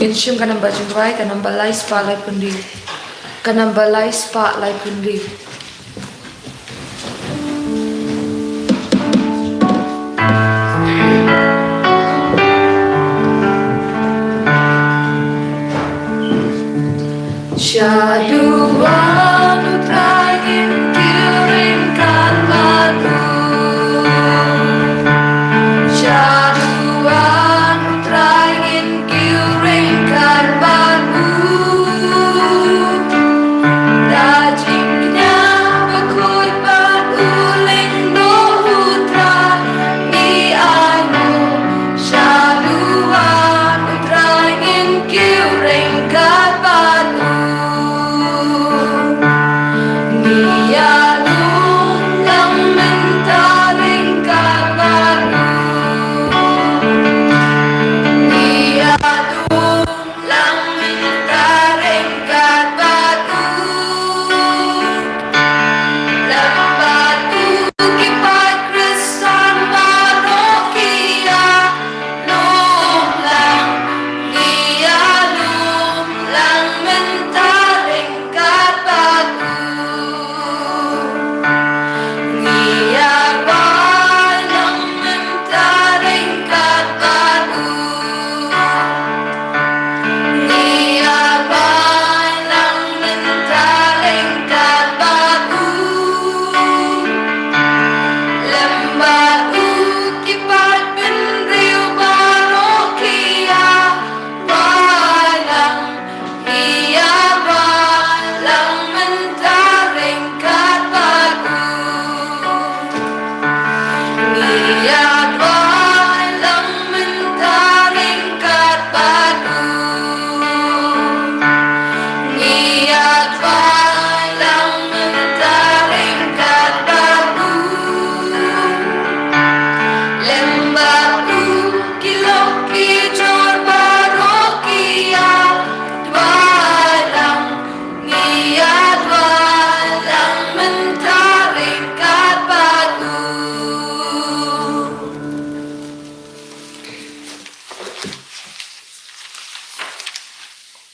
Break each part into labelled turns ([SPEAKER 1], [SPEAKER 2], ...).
[SPEAKER 1] MYNSIEM ka namba jingwai ka namba lai spa lai pundi ka namba lai spa lai pundi Syaduan utrain kirimkan batu Syaduan utrain kirimkan batu Dagingnya bakhuid beruling dohutra Di anu Syaduan utrain kirimkan batu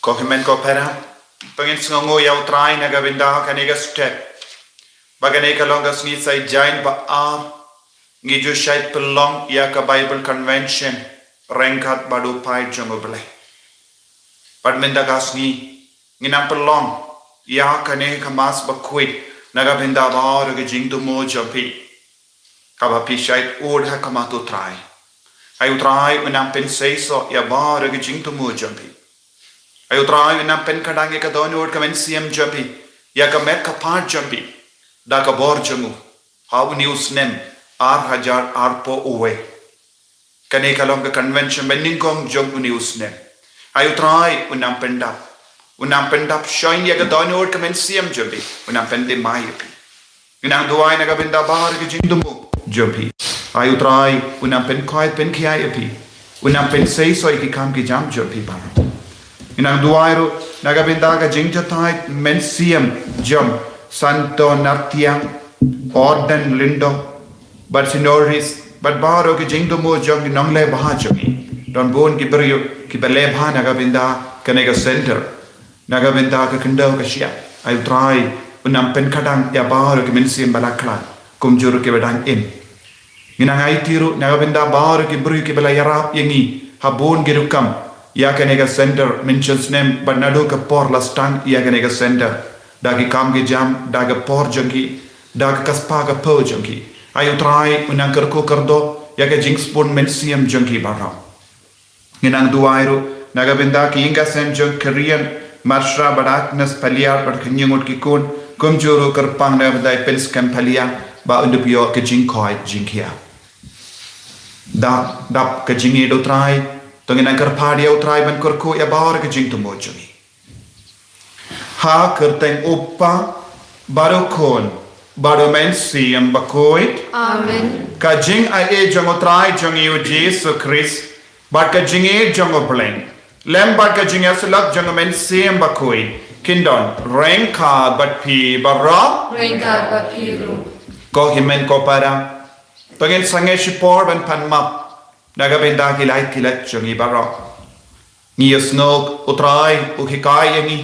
[SPEAKER 2] Kohimen ko pera, pengin sengongo yau try naga bindah kanega step, baganega longas ni say jain ba ngi jo shait pelong ya ka Bible Convention rengkat badu pai jongobele. Pad mendagas ni nginam pelong ya kanega mas Bakhuid naga bindah ba ke jing tu mo jopi, kabapi shait od ha kamatu try. Ayu try menam pen seiso ya ba ke jing tu mo jopi. Ayo try na pen kadange ka donor ka MYNSIEM Joby ya ka met ka part Joby da ka bor jamu how news nem HRRC arpo uwe kane ka long ka convention bending kong jong news nem ayo try unam pendap shine ya ka donor ka MYNSIEM Joby unam pende mai unam duai na ka benda bahar ka jingdumu Joby ayo try unam pynkoit pynkoit unam pen sei soi ki kam ki jam Joby bar Inang duairo nagabindaga JINGHIKAI MYNSIEM Jom Santo Nartiang Orden Lindo but sinoris but baro ki jingdo mo jom ki nongle bahajogi don bon ki brio ki bele bha nagabinda kanega center nagabinda ka kendo ka shia I try unam pen kadang ya baro ki MYNSIEM balakla kumjuru ki badang in inang ai tiru nagabinda baro ki brio ki bela yarap yengi habon ki rukam ya kanega center mentions name but nado ka por la stang ya kanega center dagi kam ki jam daga por jangi daga kaspa ka po jangi ayo try unang kerko kerdo ya ka jingspon MYNSIEM jangi barra inang duairo naga benda Ka Iing Ka Sem jang Korean marsha badak nas paliar bar knyungot ki kon kumjuro kerpang na badai pens kam palia ba undupio ka jingkoi jingkia dap ka jingi do try Tungin ang karpadi au try ban korko ya bawar ka jing tumojumi. Ha kerteng upa barokon baro MYNSIEM Bakhuid.
[SPEAKER 1] Amen.
[SPEAKER 2] Ka Jing'ai jong try jong yu JISU Christ. Bat ka Jing'ai jong bleng. Lem bat ka Jing'ai sulak jong MYNSIEM Bakhuid. Kindon rengka bat pi barra.
[SPEAKER 1] Rengka bat pi ru.
[SPEAKER 2] Ko himen ko para. Tungin sange shipor ban pan map. Nagabinda kilat jongi barok. Ngias ngok utrai ukhikai yangi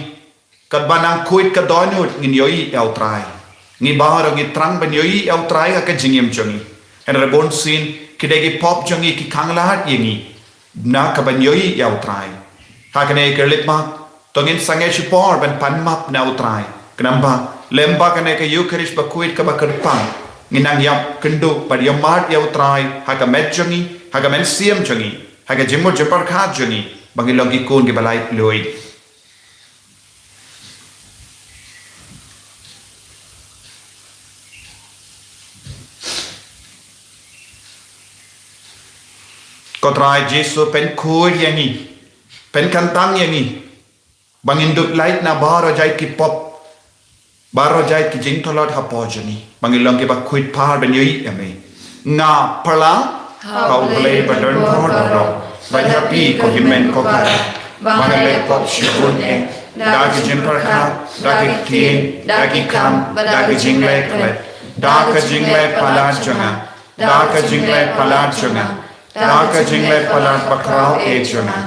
[SPEAKER 2] kat banang kuit ka donut ngin yoi utrai ngi bahar ngi trang ban yoi utrai ka jingim jongi en rabon sin kidegi pop jongi ki kanglahat yangi na ka ban yoi utrai ha kane kerlit ma tongin sange shipor ban panmap na utrai kenamba lemba kane ka yukarish bakhuid ka bakerpang nginang yap kendo par yamat utrai ha ka met jongi ha ka MYNSIEM jongi ha ka jimmo jepar khat jongi bangilong ki kun ki balai loi kotrai JISU pynkoit yangi pen kantang yangi bangindut light na baro jai ki pop baro jai ki jingtolot hapo jani bangilong ki Bakhuid par ben yoi ame nga pala kau play badon prodoro banyak pi ko himen ko kara bangalai pop shibun dagi jimpar kha dagi tin dagi kam dagi jinglai klet dagi jinglai palat jonga dagi jinglai palat jonga dagi jinglai palat bakrao jonga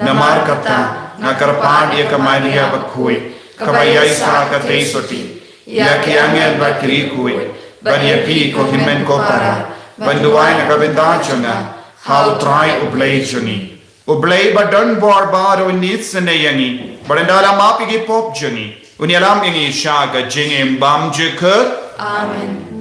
[SPEAKER 2] namar kata nakarpan Ka Maria Bakhuid Ka Theisotti ya ki angel bakri kui banyak pi ko himen ko kara banduai nakabenda jonga how try ublay joni ublay badon bor baro nits na yangi barandala mapi gi pop joni unyalam ingi shaga jingim bam jikut
[SPEAKER 1] Amen.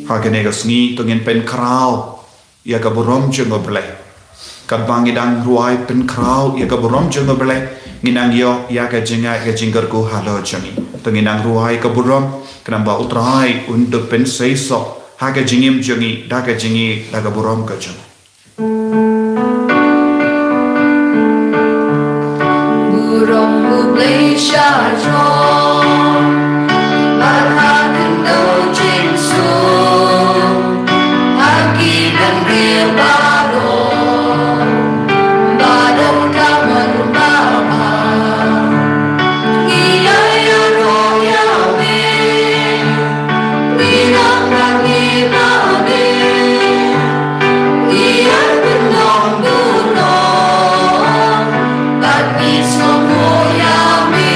[SPEAKER 2] Hagenegas ni tungin pen krau ya ka borom jengo ble kat bangidang ruai pen krau ya ka borom jengo ble nginang yo ya ka jinga ka jinggar ko halo jani tunginang ruai ka borom kenamba utrai untuk pen seiso haga jingim jengi daga jingi daga borom ka jang
[SPEAKER 1] Burong bublay siya jong Barhagan daw JISU Hagilan real baro Badong kaman mama Ngiyayaro yawe Bilang nanginabe Ngiyay benong dunong Bagis mo yame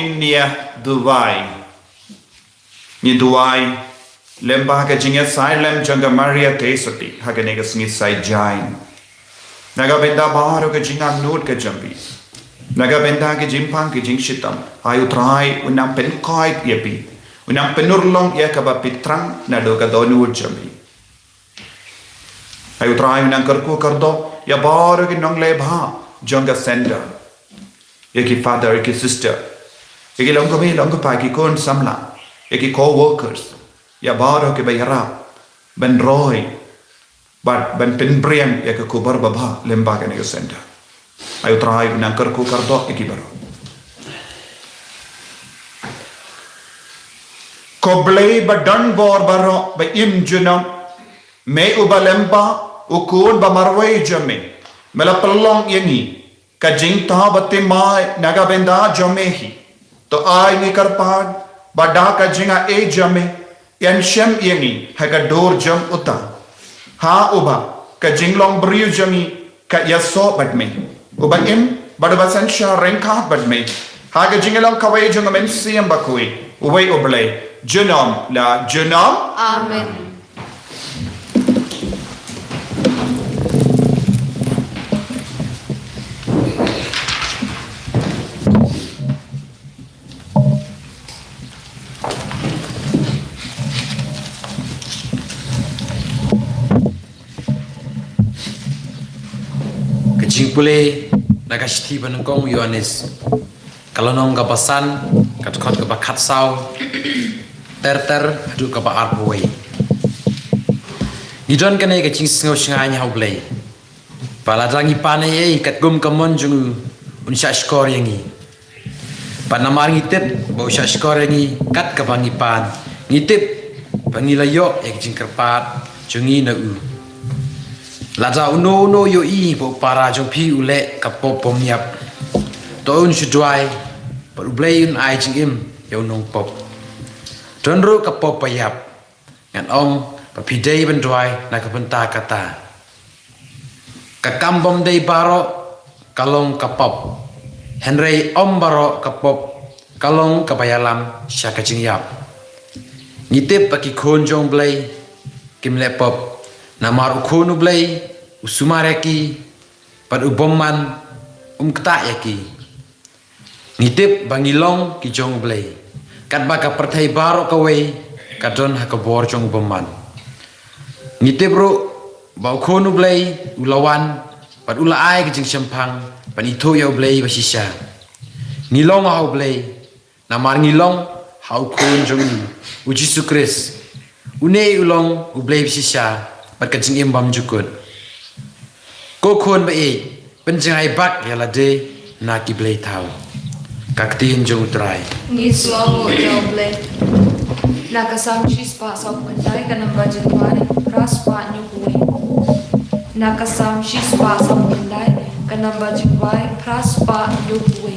[SPEAKER 2] in nia duwai. Ni duwai lemba ka Jingngeit sai lem Shaphang Ka Maria Theisotti hakanega sngi sai jain. Naga benda baru ka jingan nut ka jambi. Naga benda ka jimpang ka jingshitam. Ayu trai unang pynkoit yapi. Unang penurlong ya ka bapitrang na do ka donu jambi. Ayu trai unang kerku kardo ya baru ki nong lebha jonga sender. Ya ki father, ya ki sister. Ya ki longko me longko pa ki kon samla. Ya ki co-workers. Ya baru ki bayara. Ben roy. But ben penbriang ya ke kubar babha lembaga nego sender. Ayu trai unang kerku kardo ya ki baru. Koblei badan bor baro ba im junam me ubalemba ukun ba marway jame mela pelong yangi ka jing ta batte mai naga benda jamehi to ai ni karpad bada ka jinga e jame yan shem yangi ha ka dor jam uta ha uba ka jinglong briu jami ka yaso badme uba im bada basansha renka badme ha ka jingalong kawai jang MYNSIEM Bakhuid uway oblay Junam la junam.
[SPEAKER 1] Amen.
[SPEAKER 3] Kejingpule nagashti banengkong Yohanes kalau nong kapasan katkot kapakat sau ter hadu kapa arpoi nidon kane ke jing sngau sngai hau blai paladangi pane ei kat gum kamon jung unsha skor yangi panamar ngitip bau sha skor yangi kat kapangi pan ngitip pangilayo ek jing kerpat jungi na u laza uno no yo i bo para jong pi ule kapop pomyap to un shudwai par blai un ai jingim yo nong pop Donro kapop payap ngan om papidei bendwai na kapenta kata kakambom dei baro kalong kapop Henry om baro kapop kalong kapayalam syaka jingyap ngitip paki konjong blai kim lepop namar ukonu blai usumareki pad uboman kta yaki ngitip bangilong ki jong blai kat baka perthai baro kawai kadon hakabor jong beman ngite bro bau khonu blai ulawan pat ula ai ke jing Shaphang pan itu yo blai basisha ngilong hau blai namar ngilong hau khon jong u JISU Kris une ulong u blai basisha pat ka jing bam jukut ko khon ba e penjai bak yala de na ki blai thau kaktin jong trai
[SPEAKER 1] Ngiswamo joble. Nakasam shispa sa kandai ka namba jingwari praspa nyukuwi. Nakasam shispa sa kandai ka namba jingwari praspa nyukuwi.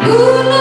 [SPEAKER 4] Ooh.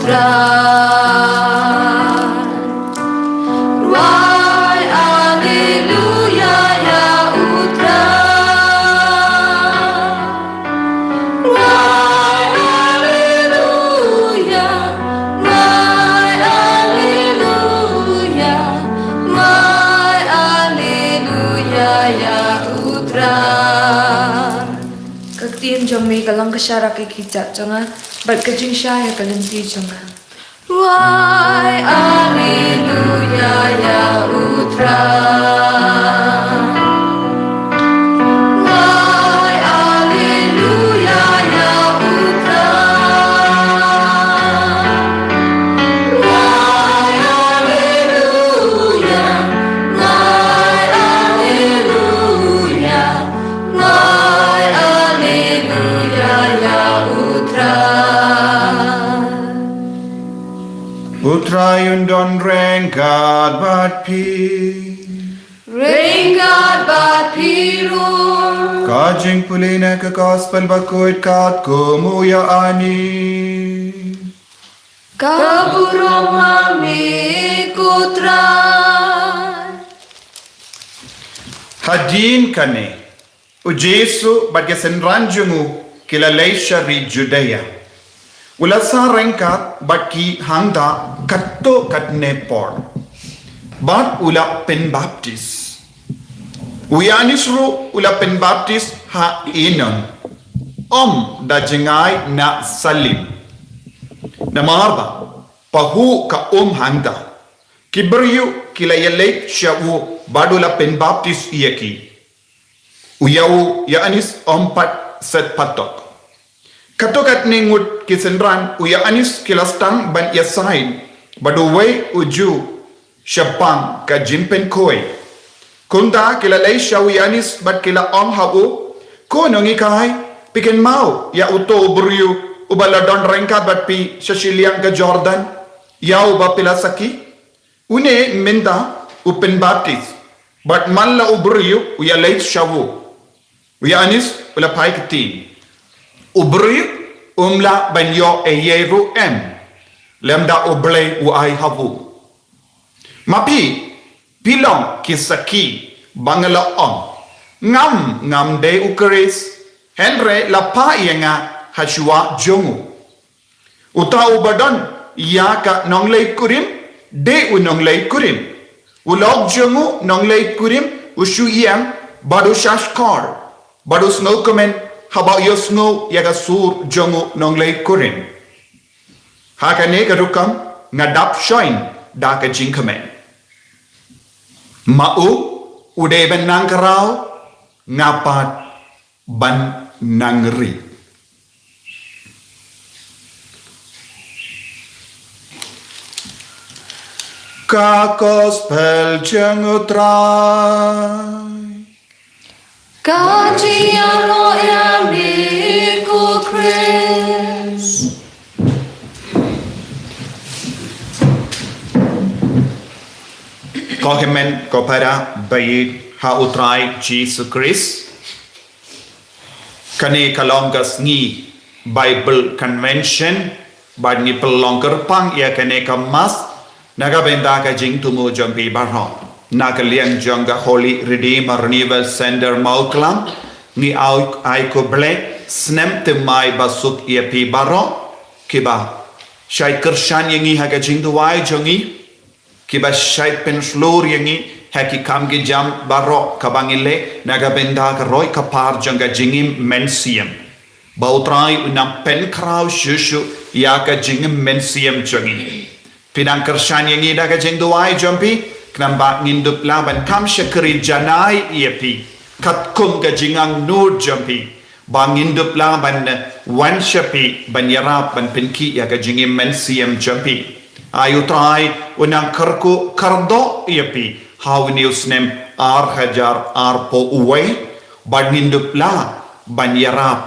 [SPEAKER 1] Why Alleluia ya utra. Why Alleluia. Why Alleluia. Why Alleluia ya utra. Các tiên cho mi cả lòng cái xa ra cái kỳ chặt cho ngã bật cái chính sai hay cái lên ti cho ngã. Why Alleluia ya utra. Why Alleluia ya utra. Why Alleluia. Why Alleluia. Why Alleluia ya utra.
[SPEAKER 2] Utrayun don rengkat bat pi.
[SPEAKER 1] Ringat bat pirur.
[SPEAKER 2] Ka JingpynIM ka gospel Bakhuid kat kumuya ani.
[SPEAKER 1] Kaburong ami kutran.
[SPEAKER 2] Hadin kane. U JISU bat kesen ranjungu kila leisha ri Judea. Ulasa rengkat bat ki hangda katto katne por. Bat ula pen baptis. Uyanisru ula pen baptis ha inon. Da jingai na salim. Na marba. Pahu ka hangda. Kiberyu kila yalek syawu badula pen baptis iyaki. Uyau ya anis pat set patok. Katokat ningut kisenran uya anis kilastang ban yasain baduway uju Shaphang Ka JingpynIM. Kunda kilalay siya uyanis bat kila habu ko Nongstoin pikin mau ya uto buryu ubaladon rengkat bat pi sasiliang ka Jordan yau ba pilasaki une minda upen baptis bat malla uburyu uya late shawu uya anis ula pai kitin ubri umla banyo eyeru lemda ublay uay habu mapi pilong kisaki bangala ngam de ukris henre la pa yenga hashua jongu uta ubadon ya ka nonglay kurim de unonglay kurim ulog jongu nonglay kurim ushu yang badu shashkar badu snow komen haba yosno yaga sur jongu nonglay kurim hakane garukam ngadap shoin da ka jingkren mau ude ben nangkarau ngapat ban nangri ka gospel jengutrai
[SPEAKER 1] Ka jialo yami ku Chris.
[SPEAKER 2] Kohemen kopara bayit ha utrai JISU Chris kani kalonggas ngi Bible Convention bad ni pelongker pang ya kane kamas naga benda ka jing tumu jampi barho naga liang jonga Holy Redeemer Renewal Sender Mawkhlam ni ai ko ble snem te mai basuk ya pi barho kiba shai kershan yangi ha ka jing tuwai jongi kiba shai pen slur yangi haki kam ge jam barro kabangile naga benda ka roy kapar jonga jingim MYNSIEM bautrai unam pen kraw shushu ya ka jingim MYNSIEM jongi pinang kershan yangi daga jing tuwai jompi knamba ngindup laban kam syakri janai iepi kat kum ka jingang nur jompi bangindup laban wan syapi banyarap ban pinki ya ka jingim MYNSIEM jompi ayu trai unang karku kardo iepi how news nem HRRC po uwe bangindup la banyarap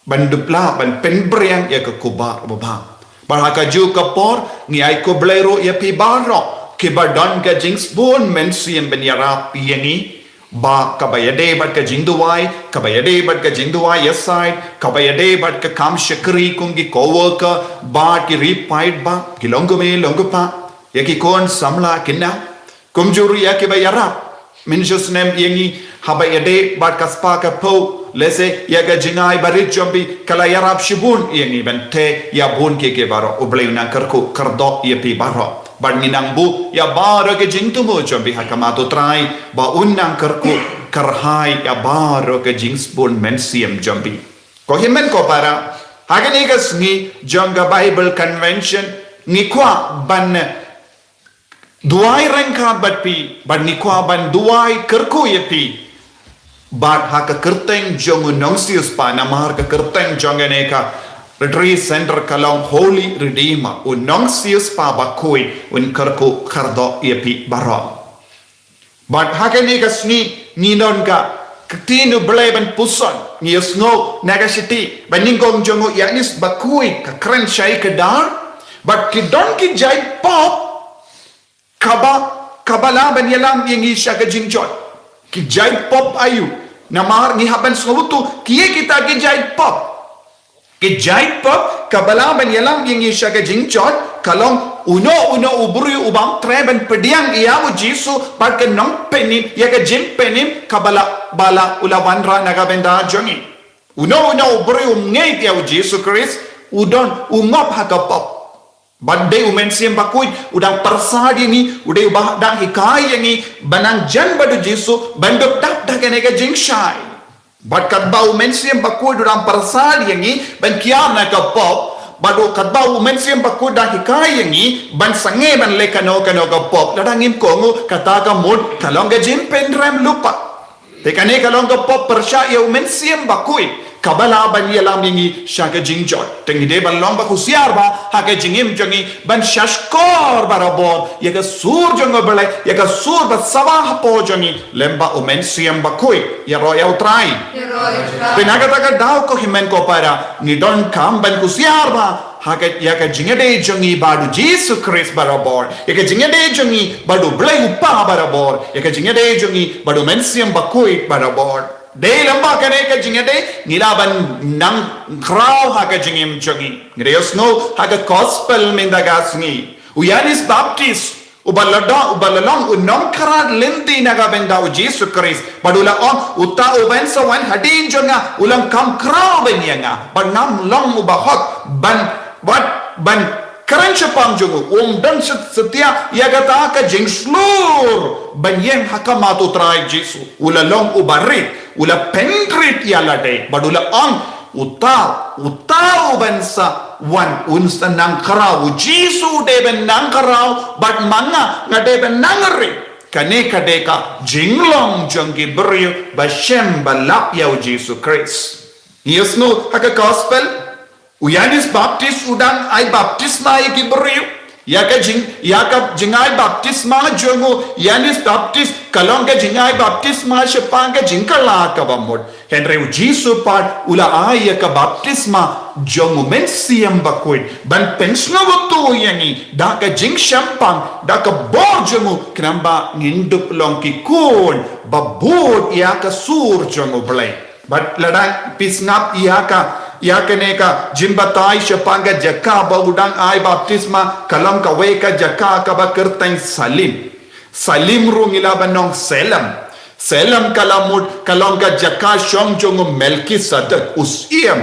[SPEAKER 2] bandupla ban penbriang ya ka kubar baba baraka ju kapor ni ay ko blero iepi barro Kibadon ka jings bon MYNSIEM banyarap yangi ba kabayade bat ka jingduai kabayade bat ka jingduai yes side kabayade bat ka kam shakri kung gi coworker ba ki repied ba ki longume longupa ya ki kon samla kinna kumjuri ya ki bayara min just nem yengi habayade bat ka spa ka po lese ya ga jingai barit jombi kala yarab shibun yengi bente ya bun ke baro ubleu na karku kardo ya pi baro bad minang bu ya baro ke jingtumo jombi hakamato trai ba unang karku karhai ya baro ke jingsbun MYNSIEM jombi ko himen ko para hagani gas ni jonga Bible convention ni kwa ban duai rengka batpi ban ni kwa ban duai karku yepi bad haka kerteng jong nongsius pa namar ka kerteng jongane ka retreat center kalong holy redeemer un nongsius pa Bakhuid un karku kardo yepi baro bad haka ni kasni ni non ka ketinu beleban puson ni snow nagasiti baningong jongo yanis Bakhuid ka kren shai kedar bad ki don ki jai pop kabala ban yalam yang isya ka jingjot ki jai pop ayu namar ni haban sawutu kiye kita ki jai pop kabala ban yalam yang isya ka jingjot kalong uno uburi ubam treben pediang iawu JISU par ke nongpenim ya ka JINGPYNIM kabala bala ulawandra nagabenda jongi uno uburi ngeit iawu JISU Christ udon ungop hakapop Bandai MYNSIEM Bakhuid udang persadi ni udai ubah dang hikai yangi banang jan badu JISU banduk dak kenega jingshai bad kadba MYNSIEM Bakhuid udang persadi yangi ban kiam na ka pop badu kadba MYNSIEM Bakhuid dang hikai yangi ban sange ban le kano ka pop ladang im kongu kata ka mud kalong ga JINGPYNIM lupa tekane kalong ka pop persya ya MYNSIEM Bakhuid kabala ban yalam yangi shaka jingjot tengi de ban lomba kusiar ba hake jingim jongi ban shashkor barabor yaga sur jongo bele yaga sur ba sawa hapo jongi lemba MYNSIEM Bakhuid ya roya utrai penaga taka daw ko himen ko para ni don kam ban kusiar ba hake yaga jingede jongi badu JISU Christ barabor yaga jingede jongi badu bele upa barabor yaga jingede jongi badu MYNSIEM Bakhuid barabor Day lamba kane ka jingade nilaban nang kraw haka jingim chogi ngreos no haka gospel mindagas ni uyanis baptist ubalalong unong karad linti naga benda u JISU Christ badula on uta ubensa wan hadin jonga ulang kam kraw benyanga banam long ubahot ban keren Shaphang jongo dan setia yagata ka jingslur banyeng hakamato trai JISU ulalong ubarit ula pentrit yalade badula ang utau bansa wan unsa nang karau JISU deben nang karau bad manga na deben nangari kane kadeka jinglong jonggi brio bashem balap yau JISU Christ yesno haka gospel uyanis baptist udang ai baptisma iki brio yaka jingai baptisma jongo yanis baptist kalong ka jingai baptisma Shaphang ka jingkala ka bamod henry JISU part ula ai ka baptisma jongo MYNSIEM Bakhuid ban pensno to yangi da ka jing Shaphang da ka bo jongo knamba ngindup long ki kun babod yaka sur jongo blai but ladang pisngap yaka neka jimbatai Shaphang ka jaka ba udang ai baptisma kalam ka weka jaka ka ba kerteng salim rung ilaban nong selam kalamud kalong ka jaka shong jongo Melkisedek usiem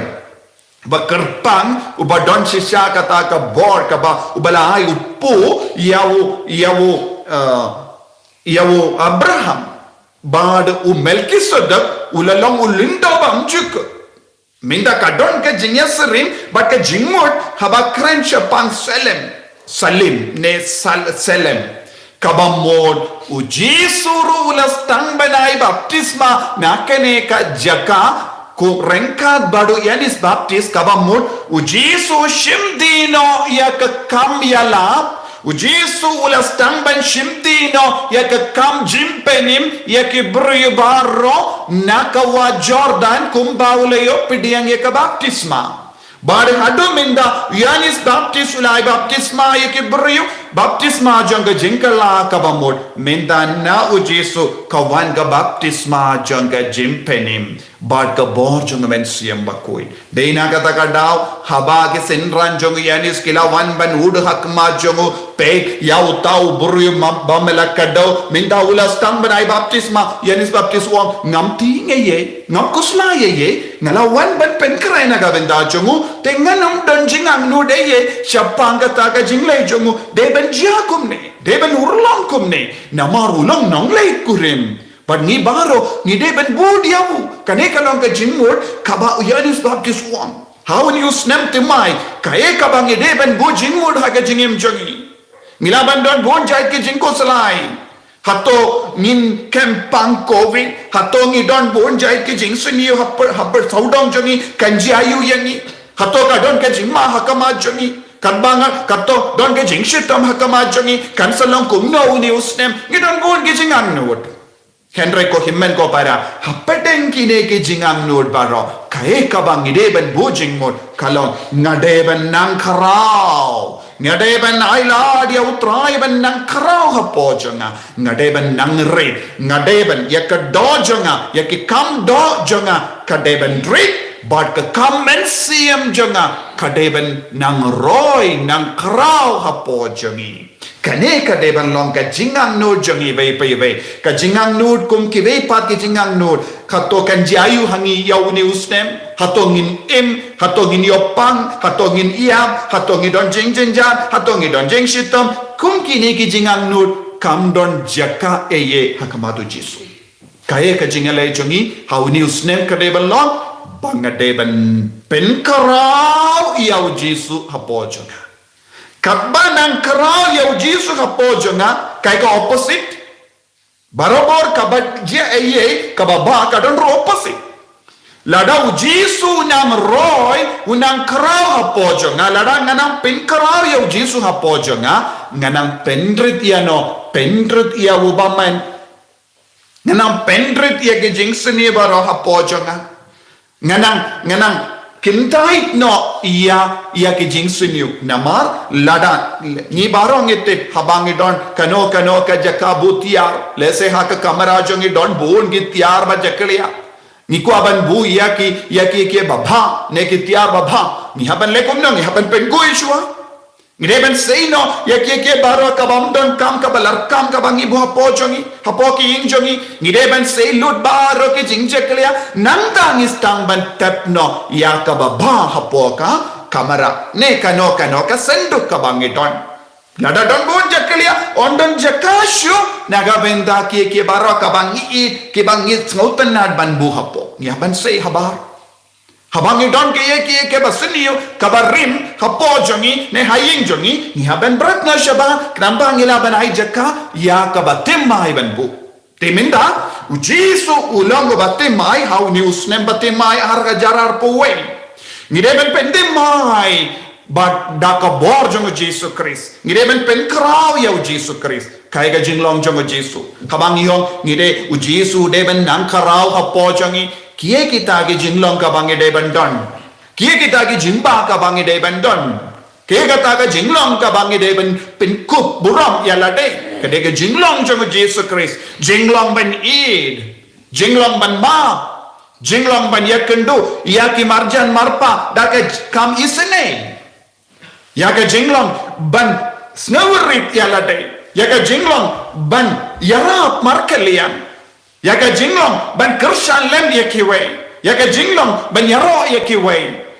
[SPEAKER 2] ba kerpang ubadon shisha kata ka bor ka ba ubalai upu yawo Abraham bad Melkisedek ulalong ulinda bang juk minda kadon ka jingyasrim but ka jingmot haba kren Shaphang salim kabamod u JISU ulas tang banai baptisma nakene ka jaka ku rengkat badu yanis baptis kabamod u JISU shimdino ya ka kam yalap u JISU ulas tang ban shimdino ya ka kam JINGPYNIM ya ki baro nakawa Jordan kumbauleyo pidiang ya ka baptisma Bari hadu minda yanis baptis ulai baptisma yake brio baptisma jong ka jingkala ka bamod minda na u JISU kawan ka baptisma jong ka JINGPYNIM bad ka bor jong MYNSIEM Bakhuid deina kata ka daw haba ke senran jong yanis kilawan ban ud hakma jong pe yau tau buru bamela ka daw minda ulas tang banai baptisma yanis baptiswang ngam ti ye ngam kusla ye ngalawan ban pen krai na ka benda jong tenganam don jingang nu de ye Shaphang Ka Jinglei jongu deben jakum ne deben urlong kum ne namar ulong nong lei kurim but ni baro ni deben budiawu kane kalong ka jingmur kaba uyanis baptis wang how you snem timai kae kaba ni deben bu jingmur ha ka jingim jongi milaban don bon jai ke jingko salai hato ngin kempang covid hato ngi don bon jai ke jingsuni happer saudong jongi kanji ayu yangi hato ka don ke jingma hakama jongi kan banga kato don ke jingshitam hakama jongi kan salong kum no ni usnem ni don gon ke jingang nod Henry ko himmen ko para hapeteng kine ke jingang nod baro kae ka bang ide ben bujing mod kalon ngade ben nang kharao ngade ben aila dia utrai ben nang kharao hapo jonga ngade ben nang re ngade ben yak do jonga yak kam do jonga kade ben drip but ka kam MYNSIEM jonga kadeben nang roy nang krau hapo jongi kane kadeben long ka jingang nod jongi bei ka jingang nod kum ki bei pat ki jingang nod kato kan jayu hangi yau ni usnem hatongin hatongin yopang hatongin iam hatongin don jing hatongin don jing shitam kum kini ki jingang nod kam don jaka eye hakamadu JISU kae ka jingale jongi hauni usnem kadeben long bangadeban penkarau iau JISU hapojonga kabanang karau iau JISU hapojonga kai ka opposite barabor kabat dia eye kababa kadon opposite lada JISU nang roy unang karau hapojonga lada nganang penkarau iau JISU hapojonga nganang pendrit iano pendrit ia ubaman nganang pendrit ia ke jingsini baro hapojonga nganang kintai no ia ke jingsuniu namar lada ni barong ite habangi don kano ka jakabutia lese ha ka kamera jongi don bon gi tiar ba jakliya ni ko aban bu ia ki ke babha ne ki tiar babha ni haban lekum no ni haban pengoi shua Ngideben seino ya ke baro kabam don kam kabalar kam kabangi bu hapo ki ing jongi ngideben sei lut baro ke jingjaklia nangtang istang ban tepno ya kababa hapo ka kamera ne kano ka senduk kabangi don nada don bon jaklia on don jakashu naga benda ke baro kabangi ke bangi ngautan nad ban bu hapo ya ban sei habar habangi don ke basuniyo kabarim hapo jongi ne haying jongi ni haban bratna shaba krambang ilaban ay jaka ya kabatim mai banbu teminda JISU ulang batim mai how ni usnem batim mai harga jarar powe ni deben pendim mai but daka bor jong JISU Christ ni deben penkrau ya JISU Christ kai ga jinglong jong JISU habangi yong ni de JISU deben nang karau hapo jongi Kie kita ki jinglong ka bangi deben don kie kita ki jingba ka bangi deben don kie kata ka jinglong ka bangi deben pinkup buram ya lade kade ka jinglong jong JISU Christ jinglong ban id jinglong ban ma jinglong ban yakendu ya ki marjan marpa da ka kam isene ya ka jinglong ban snowrit ya lade ya ka jinglong ban yarap markelian ya ka jinglong ban kershan lem ya kiwe ya ka jinglong ban yaro ya kiwe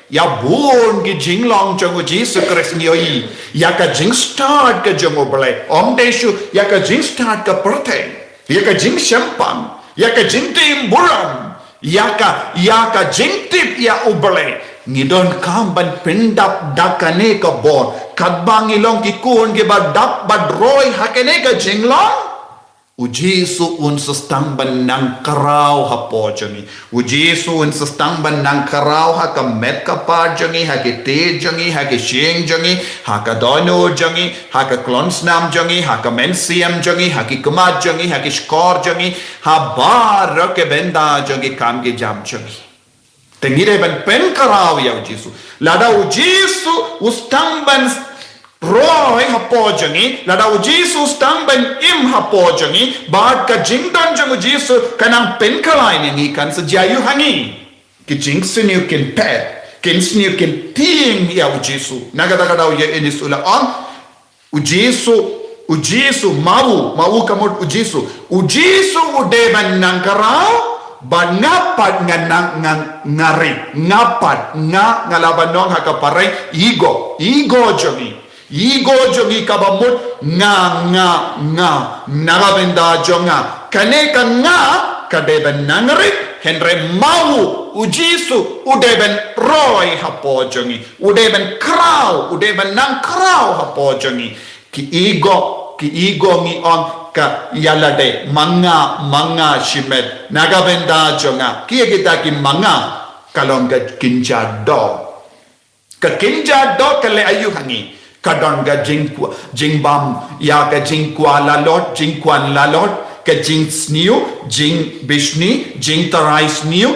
[SPEAKER 2] ya bon ki jinglong jongo JISU Christ nioi ya ka jing start ka jongo bale om deshu ya ka jing start ka perte ya ka jing shampang ya ka jing tim buram ya ka jing tip ya ubale ngidon kam ban pendap dakane ka bon kadbang ilong ki kun ke badap badroy hakene ka jinglong JISU un sestang ban nang karau hapo jongi JISU un sestang ban nang karau ha ka met ka pa jongi ha ke te jongi ha ke shing jongi ha ka dono jongi ha ka klonsnam jongi ha ka MYNSIEM jongi ha ki kumat jongi ha ki skor jongi ha bar ke benda jongi kam ke jam jongi tengire ban pen karau ya JISU lada JISU ustang ban Roy hapojangi ladau Jesus tang ben im hapojangi bad ka jingdan jangu Jesus kanang penkalai ni kan sejayu hangi ki jingsniu kin pet kin sniu kin ting ya Jesus naga dau ya ini sula on ujisu mau kamut ujisu udeban nangkarau ba ngapat ngari ngapat ngalaban nong hakaparai ego jogi kabamut narabenda jonga kaneka kadeben nangari henre mau ujisu udeben roy hapojongi udeben nang krau hapojongi ki ego ngi on ka yalade manga shimet nagabenda jonga kia kita ki manga kalong ka kinja do kale ayu hangi kadon ga jingbam ya ka jingkwa la lot ka jingsniu jing bishni jing tarais niu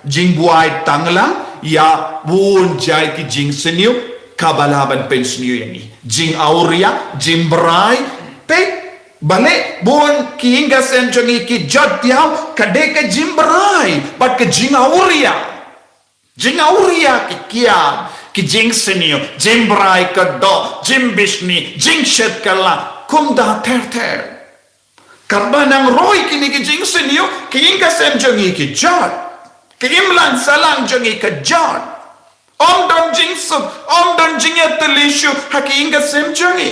[SPEAKER 2] jingbuai tangla ya bun jai ki jingsniu kabalaban pensniu yani jing auria jimbrai pe bale bon Ka Iing Ka Sem jongi ki jodiao kadeka jimbrai but ka jing auria ki kia ki jingsniu jimbrai ka do jimbishni jingshet kala kumda ter karbanang roy kini ki jingsniu Ka Iing Ka Sem jongi ki jod ki imlan salang jongi ka jod Om don jingsuk, om don jingetelishu, Ka Iing Ka Sem jongi.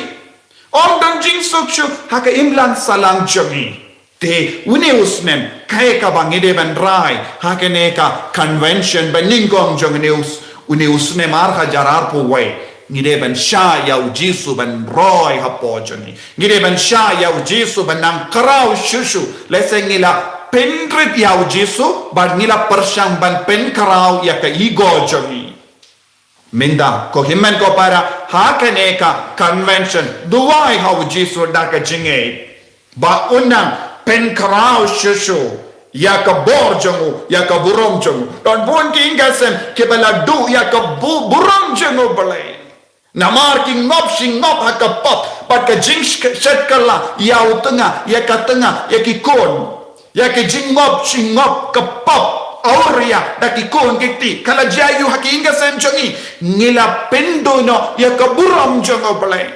[SPEAKER 2] Om don jingsuk shu, haka imlan salang jongi. Te uneusnem, kaya ka bangide ban rai, haka neka convention ban ningong jong uneusnem arha jarar po way. Ngide ban sha yau JISU ban roy hapo jongi. Ngide ban sha yau JISU ban nang karau shushu. Lese ngila pendrit yau JISU, ban ngila persyang ban pen karau ya ka igo jongi. Minda ko himmen ko para hakaneka convention duwai hau JISU da ka Jingngeit ba unang pen karau shushu ya ka borjongu ya ka burom jongu don bon Ka Iing Ka Sem ke bala du ya ka burom jongu balai namar ki ngop haka pop pat ka jing shet kala ya utenga ya ka tenga ya ki kon ya ka jingop ka pop Auria daki kon kiti kala jayu Ka Iing Ka Sem jongi ngila pendono ya kaburam jongo balai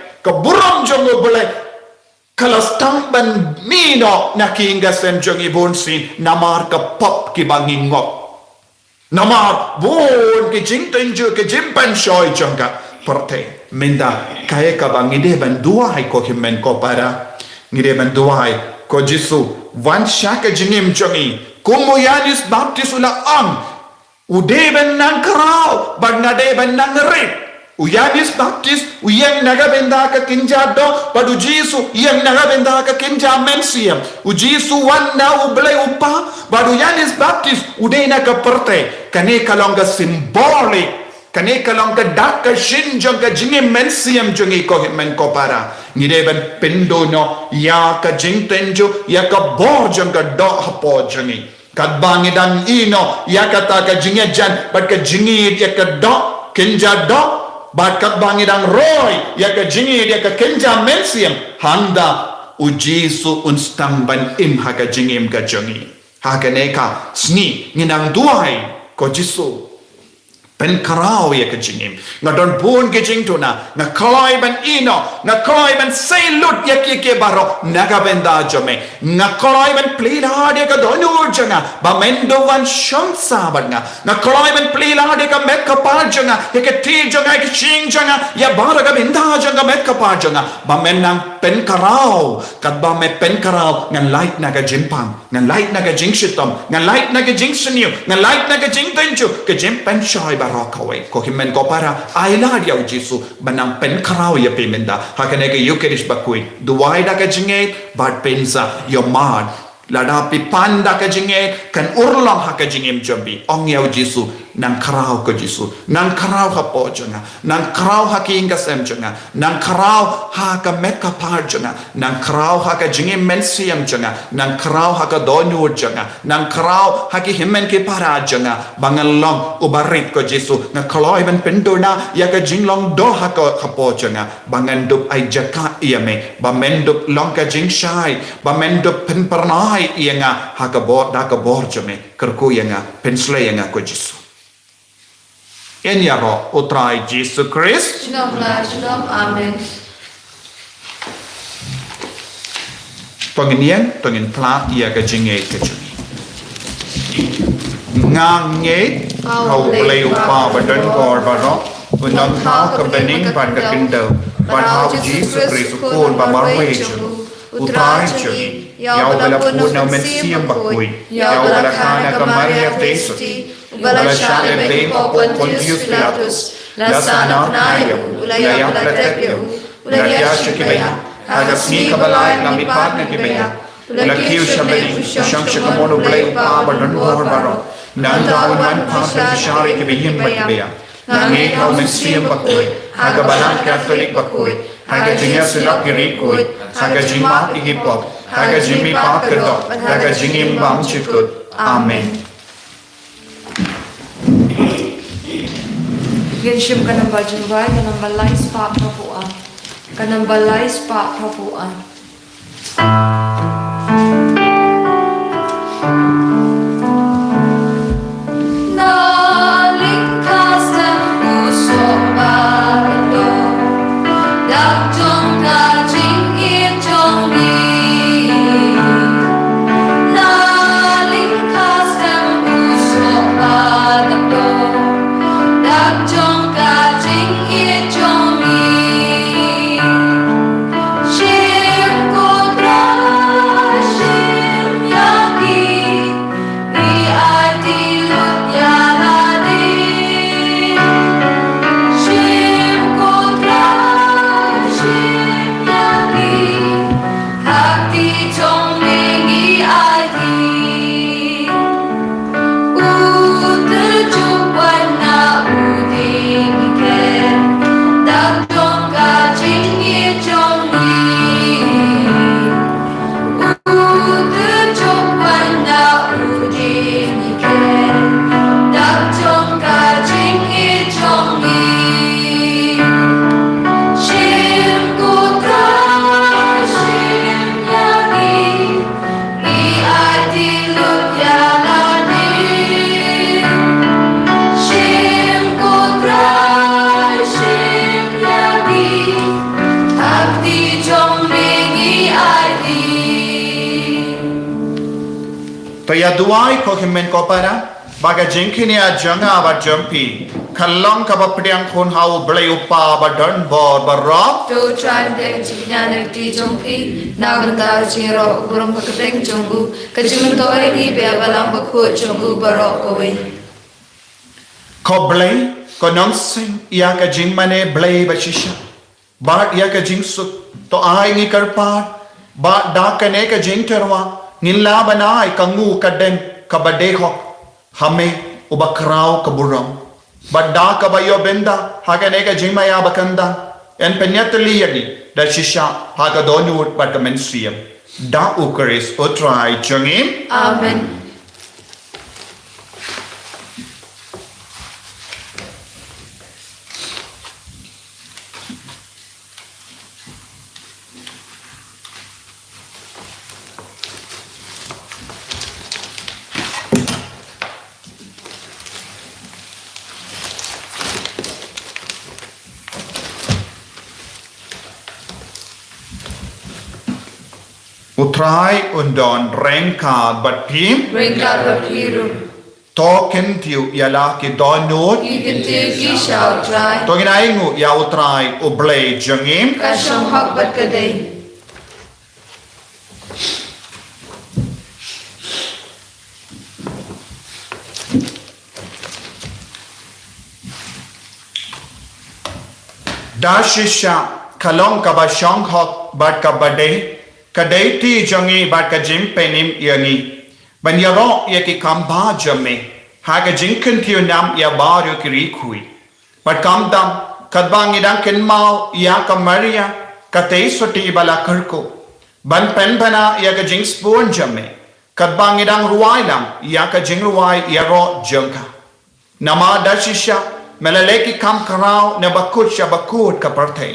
[SPEAKER 2] kala stamban mino na Ka Iing Ka Sem jongi bonsin namar ka pop ki bangingop namar bon ki jingtenju ki jimpan shoy jonga porte menda kaya ka bangide ban dua hai ko himmen ko para ngide ban dua hai ko JISU wan shaka jingim jongi Kumu Yanis baptis ula ang udeben nang karau bagnadeben nang rip uyanis baptis uyang nagabenda ka kinja do padu JISU yang nagabenda ka kinja MYNSIEM JISU wanda ublay upa padu Yanis baptis udena ka perte kane kalonga symbolic kane kalonga dak ka shinjong ka jingim MYNSIEM jongi ko himmen ko para ngideben pendono ya ka jingtenjo ya ka borjong ka do hapo jongi kadbangidan ino ya kata ka jingejan bat ka jingit ya ka do kinja do bat kadbangidan roy ya ka jingit ya ka kinja MYNSIEM handa JISU unstamban im haka jingim ka jongi haka neka sni nginang duai ko JISU pen karau ya ka jingim ngadon pun ke jingtuna na kalai ban ino na kalai ban selut ya ke baro naga benda jome na kalai ban plila dia ka donu janga ba mendo wan shamsa banga na kalai ban plila dia ka met ka pa janga ya ke ti janga ke ching janga ya bara ka benda janga met ka pa janga ba menang pen karau kat ba me pen karau ngan light naga jimpang ngan light naga jingshitom ngan light naga jingsniu ngan light naga jingtenju ke jimpan shoy Barakaway ko himmen ko para aila dia JISU banang pen karau ya pemenda hakanega yukerish Bakhuid duwai da ka Jingngeit bad pensa your mad lada pipan da ka jingngeit kan urlong ha ka jingim Joby ong yau JISU nang karau ka JISU nang karau ha po jonga nang karau ha Ka Iing Ka Sem jonga nang karau ha ka meka par jonga nang karau ha ka jingim MYNSIEM jonga nang karau ha ka donu jonga nang karau ha ki himmen ki para jonga bangalong ubarit ko JISU nga kaloi ban pendona ya ka jinglong do ha ka po jonga bangandup ai jaka iame bamendup long ka jingshai bamendup pen pernai ianga ha ka bo da ka bor jome kerku ianga pensle ianga ko JISU en yaro utrai JISU Christ
[SPEAKER 1] Shalom, Amen.
[SPEAKER 2] Panginian tongin plat ia ka jingngeit ka jumi ngangeit hau play upa badan kor baro unang hau ka bening ban ka kindo ban hau JISU Christ kun ba marwe jumi utrai jumi yau bala puna MYNSIEM Bakhuid yau bala Shaphang Ka Maria Theisotti bala shale being Pontius Pilatus la sana nayo ulaya platekyo ulaya shikibaya hagasni kabalay na mipat na kibaya ulakiw shabani usyang shikamono blay upa badan kor baro nandaon man papan bishari kibihim bakibaya nangi hau MYNSIEM Bakhuid haga Balang Catholic Bakhuid haga Jingshisa kirikut haga Jingma igipok haga Jingmi pakadok haga Jingim bam chikut Amen.
[SPEAKER 1] Ginshim ka ng bajinway, ka ng balay spa prapuan. Ka ng balay spa prapuan. Naling kasem puso bagito, dagjong ka jingit jonggi. Naling kasem puso bagito, dagjong ka jingit jonggi. Shim kodra, shim yaki, PEIT lut yaladi. Shim kodra, shim yaki, hakti jongmengi IT. Uterjupan na uding iken, dagjong ka jingit jonggi. Uterjupan na uding iken, dagjong ka jingit jonggi. Shim kodra, shim yaki, PEIT lut yaladi. Shim kodra, shim yaki, hakti jongmengi IT.
[SPEAKER 2] Taya duai ko himmen ko para baga Jingkren ya janga ba jumpi kalong ka ba pdiang khon hau blay upa ba don bor baro
[SPEAKER 1] To try deng jingnya ti jongpi nagantar jiro gurum pakdeng jonggu kajimutoi ni be balang Bakhuid jonggu barok kowe.
[SPEAKER 2] ko blay ko Nongstoin ia ka jingmane blay ba shisha ba ia ka JISU to ai ngi karpar ba da ka ne ka jingterwa nilla banai kangu kadem kabadehok hame ubakrao kaburam badda kabayo benda haga ne ka jingmaya bakanda en penyatli yadi da shisha haga donur ba ka MYNSIEM da ukaris utrai jongim
[SPEAKER 1] Amen.
[SPEAKER 2] utrai undon rengka bat pim
[SPEAKER 1] Ringkat berpiru,
[SPEAKER 2] token tiu yala ki donut
[SPEAKER 1] ikinti gishaw try,
[SPEAKER 2] tongin aingu ya utrai ublay jongim
[SPEAKER 1] kasyong hak bat kadey.
[SPEAKER 2] dashisha kalong ka ba shong hok bat ka bade ka deiti jongi bat ka JINGPYNIM yani ban yaro ya ki kamba jame ha ka Jingkren nam ya baru kiri kui bat kamdam kadbang idang ken mau ya ka Marian ka Theisottik bala karko ban pen bana ya ka JINGSPON jame kadbang idang ruwailam ya ka JINGRUWAI ya ro jongka nama dashisha melaleki kam karau na Bakhuid ka partay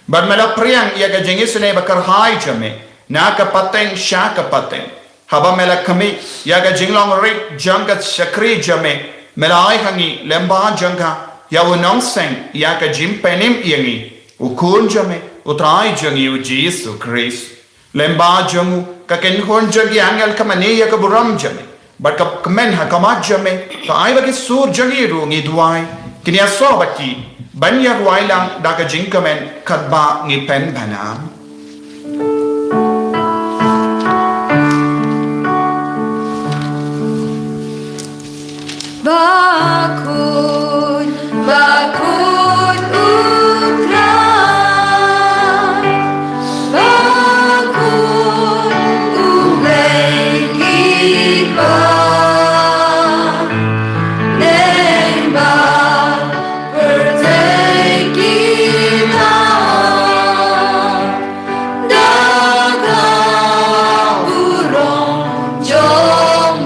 [SPEAKER 2] ban mela priang ya ka JINGISU bakar hai jame na ka pateng sha ka pateng haba mela kami ya ka jinglong rik jangka shakri jame mela ai hangi lemba jangka ya Nongstoin ya ka JINGPYNIM yangi ukun jame utrai jangi u JISU Christ lemba jangu ka ken hon jangi angel kamani ya ka buram jame but ka kamen ha kamat jame ka ai bagi sur jangi ru ngi duai kinia so bati banya ruai lang da ka jingkamen kadba ngi pen bana
[SPEAKER 1] Bakhuid, Bakhuid ukrai, Bakhuid ublei nembal berteki daga burung jong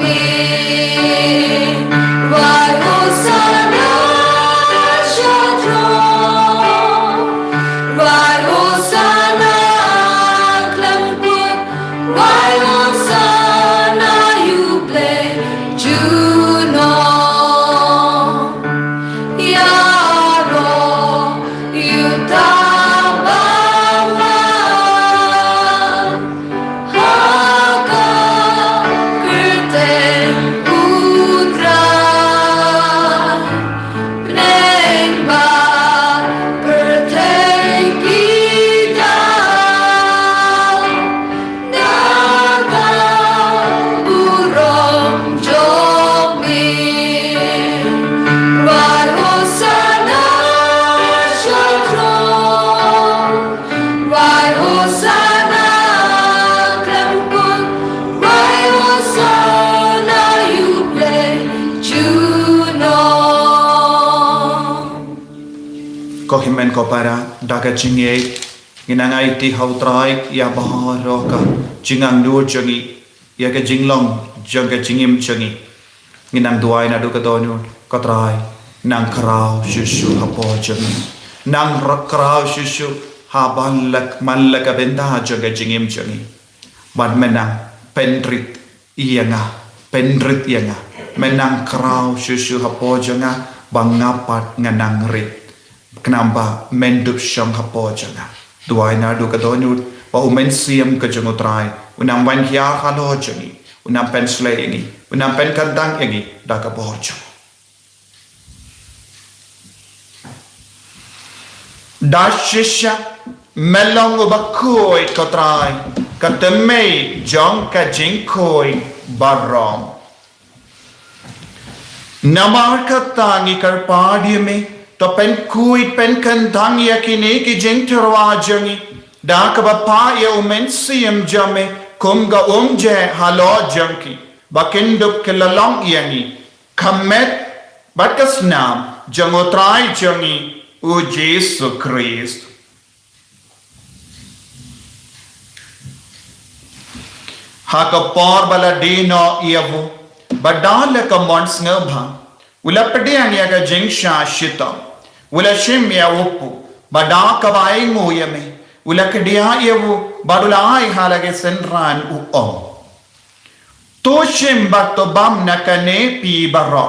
[SPEAKER 2] ko himen ko para daga Jingngeit nginangai ti hautrai ya baharo ka jingang du jangi ya ka jinglong jang ka JINGIM jangi nginang duai na du ka donu ko trai nang krau JISU hapo jangi nang krau JISU ha balak malaka benda jaga JINGIM jangi ban menang pendrit ianga menang krau JISU hapo janga bangapat nganang rit kenamba mendup syam hapo janga duai na du ka donut wa MYNSIEM ka jangutrai unam wan hiar halo jangi unam pen slayingi unam pen kandang yangi da ka borjo dashisha melong Bakhuid ka trai ka temei jong ka jingkoi barong namar ka tangi karpadi me to pynkoit pen kandang yakini ki jingterwa jangi da ka bapa ya MYNSIEM jame kum ga je halo janki bakindup kelalong yangi kamet bakas nam jangotrai jangi u JISU Christ haka por bala dino iavu badala ka mons ngabha ula pediang ya ka JINGSHISHA ula shim ya upu bada ka bai ngoyame ula kedia iavu badulai halage senran u to shim bato bam nakane pi baro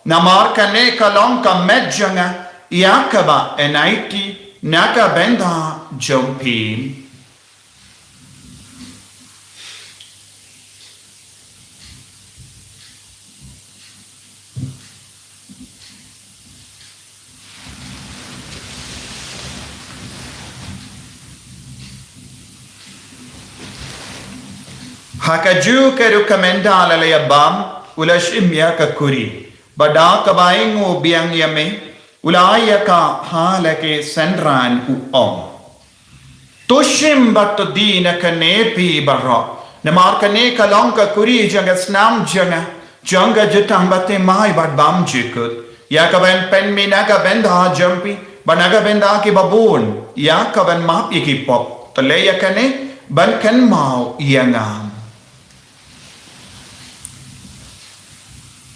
[SPEAKER 2] namar kane kalong ka medjanga yakaba enaiti naka benda jompin hakaju keru kamendala le bam ula shimya ka kuri bada ka baingo biang yame ula ya ka halake sendran u Tushim bato di na kanepi baro. Namar kane kalong ka kuri janga snam janga jutang bate mai bat bam jikut. Ya kaban pen minaga benda jampi. Banaga benda ki babun. Ya kaban map iki pop. Tole ya kane ban kan mau iangam.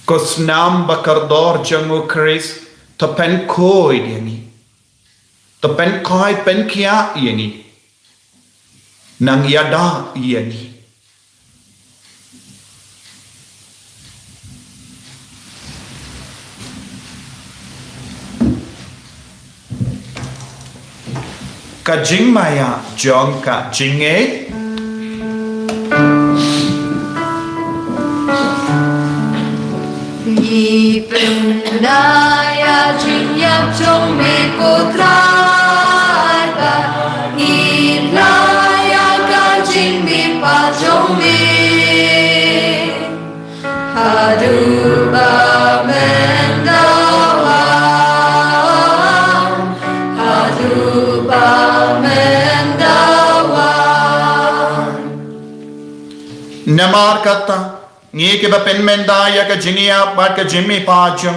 [SPEAKER 2] Kusnam bakardor jangu Chris. To pynkoit yangi. To pynkoit penkia yangi. Nang yada yangi. Ka Jingmaya jong Ka Jingngeit.
[SPEAKER 1] Ni pendaya jinyap jong me kutrai ka ni laya ka jing mi pa jong me hadu ba mendawa hadu ba mendawa
[SPEAKER 2] Namar kata Ngi ke ba penmenda ya ka jingia bat ka jimmi pajang.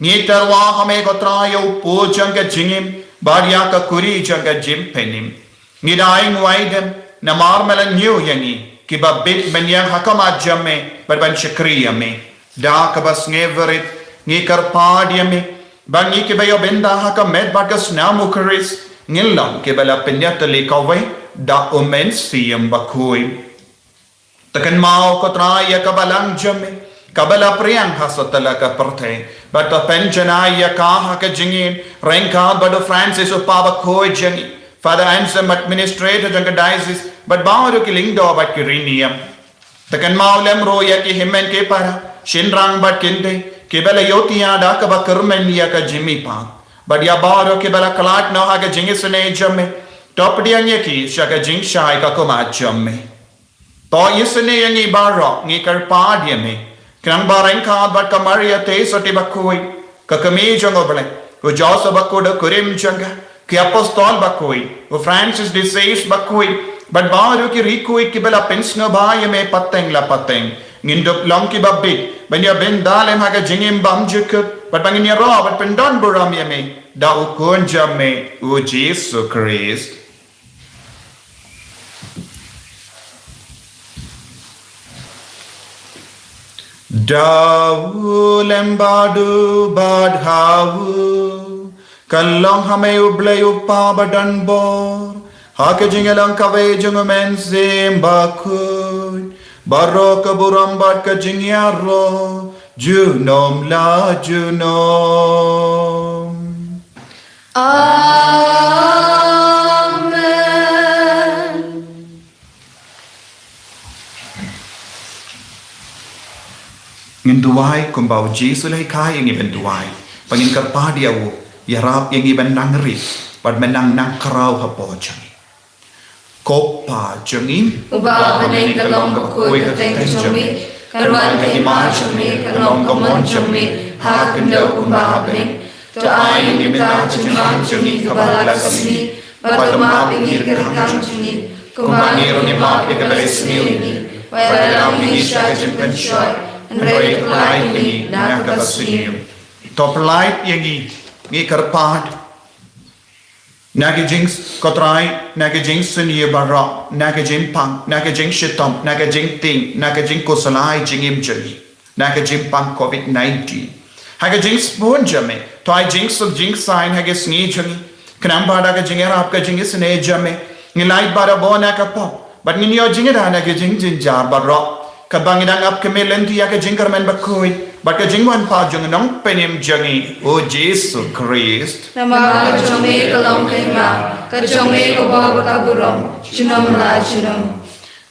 [SPEAKER 2] Ngi tarwa hame ko trayo pojang ka jingim bar ya ka kuri jang ka JINGPYNIM. Ngi daing waidem namar melan nyu yangi ki ba bit benyang hakama jamme bar ban shakriya me. Da ka bas ngeverit ngi karpad yame ba ngi ke ba yo benda haka med bat ka snamu karis ngilang ke bala penyat le kawai da MYNSIEM Bakhuid. Takan mau ko traya ka Balang jamme kabala priyang hasatala ka perthe but penjana ya ka ka jingin ranka but Francis of Bakhuid jangi Father Ansem administrator jang diocese but bauru ki lingdo but ki Renewal takan mau lem ro ya ki himen ke para shinrang but kinde ke bala yotiya da ka ba kermen ya ka jimmi pa but ya bauru ke bala kalat no ha ka jingisne jamme top diang ya ki shaka JINGSHISHA ka koma jamme To yisene yangi baro ngi karpad yame. Kanang barang ka bat Ka Maria Theisotti Bakhuid. Ka kami jango bale. Ko Joseph Bakhuid kurim janga. Ki apostol Bakhuid. Ko Francis disease Bakhuid. Bat baru ki rikuid ki bala pensno ba yame pateng la pateng. Nginduk long ki babit. Banya ben dalem haga jingim bam jukut. Bat bangin ya ro bat pendon buram yame. Da ukun jamme u JISU Christ. Dawu lembadu badhawu Kalong hame uble upa badan bor Hake jingelang kawe jungu MYNSIEM Bakhuid Baro kaburam bad ka jingyaro Junom la junom Nginduai kumbau JISU lai kai yang iben duai. Pangin karpadia wo yarap yang iben nangri bad menang nang karau hapo jangi. Kopa jangi
[SPEAKER 1] Uba meneng kalong Bakhuid ka teng jami karwan ka ima jami kalong ka mon jami ha kendo kumba meneng to ai ni ta jingam jami ka balak sini bad ma pingir ka kam jami kumangiro ni ma ka beresni ni wala ni sha jimpen shoy and ready to light me nakabasiyo.
[SPEAKER 2] Top light yangi ngi karpad. Nagi jings kotrai nagi jings sunye bara nagi jimpang nagi jing shitom nagi jing ting nagi jing kosalai jingim jali nagi jimpang COVID-19. Haga jing spoon jame to I jing sub jing sign haga snee jali kanam bada ka jingera apka jingis ne jame ngi light bara bona ka pop but ngi yo jingera nagi jing jinjar bara kabangidang ap kemelenti ya ke Jingkren Bakhuid but ke jingwan pa jong Nongstoin jangi o JISU Christ
[SPEAKER 1] Nama ka jome kalong ka ima ka jome ka baba ka burom junom la junom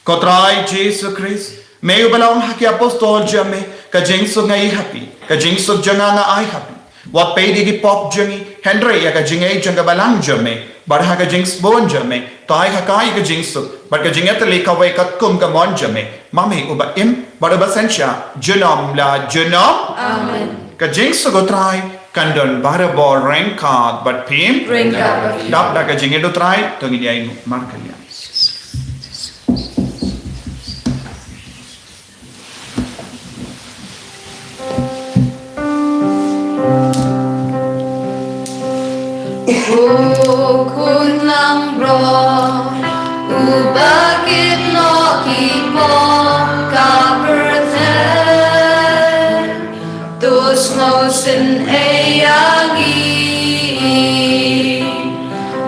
[SPEAKER 2] Kotrai JISU Christ May balong haki apostol jame ka jingsu ngai happy ka jingsu janga nga ai happy wat pedi gi pop jangi Henry ya ka jingay janga balang jame bar ha ka jings bon jame tai ha kai ka jingsu bar ka jingat le ka wai ka kum ka mon jame mami uba im bar uba sensha junom la junom
[SPEAKER 1] Amen
[SPEAKER 2] ka jingsu go trai Kandon barabol rengkat but pim.
[SPEAKER 1] Rengkat.
[SPEAKER 2] Dap dah ka jingit tu try. Tunggu dia ingu markanya.
[SPEAKER 1] Kun lang bro, bakit no kipo ka berten, tus ngosin eyangi.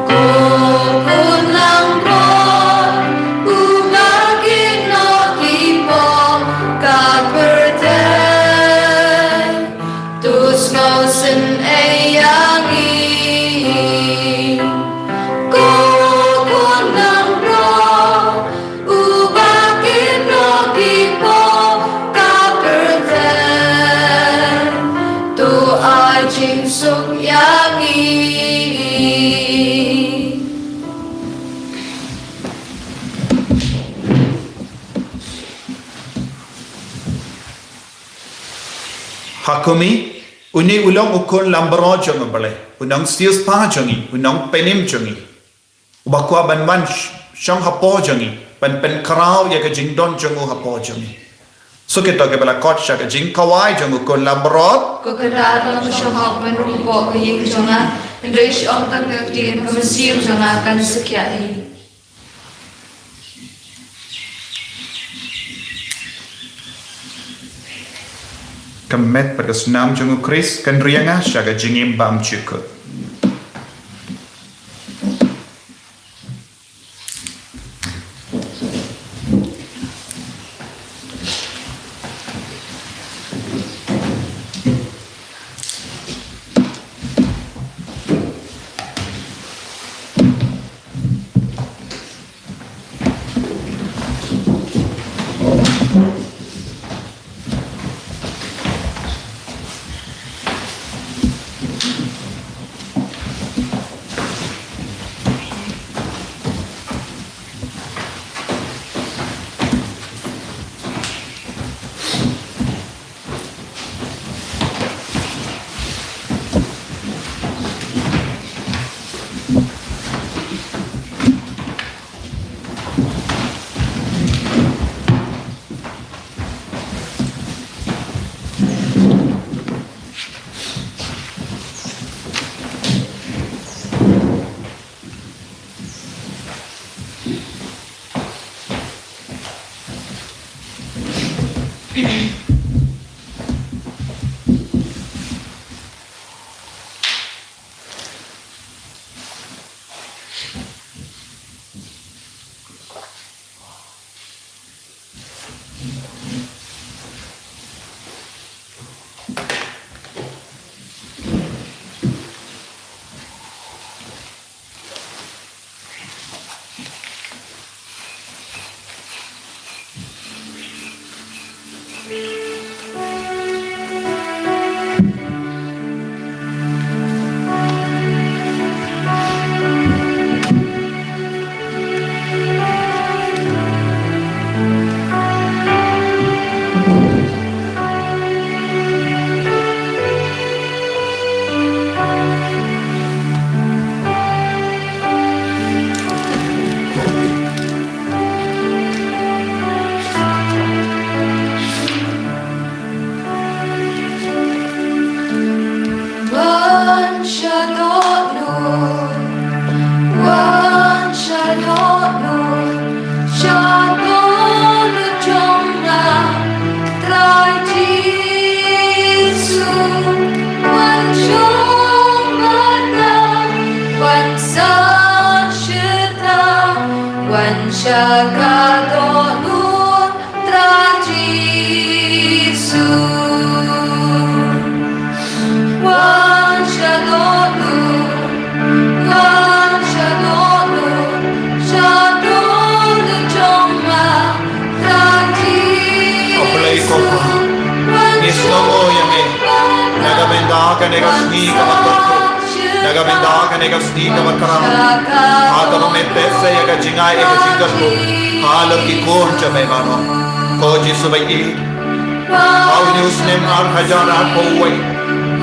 [SPEAKER 1] Kun lang bro, bakit no kipo ka berten, tus ngosin eyangi.
[SPEAKER 2] Hakumi uni ulang ukun lambaro jong bale unang stius pa jongi unang penim jongi ubakwa ban shang hapo jongi ban pen karau ya ka jingdon jongu hapo jongi so kita ke bala kot sha ka jingkawai jongu ukun lambaro
[SPEAKER 1] ko kada lang shang hap man rupo ka yeng jonga indai shang tang ka tin ka MYNSIEM jonga kan sekiai.
[SPEAKER 2] Kemet pada senam jongu Kris kan rianga sha ka jingim bam chukut.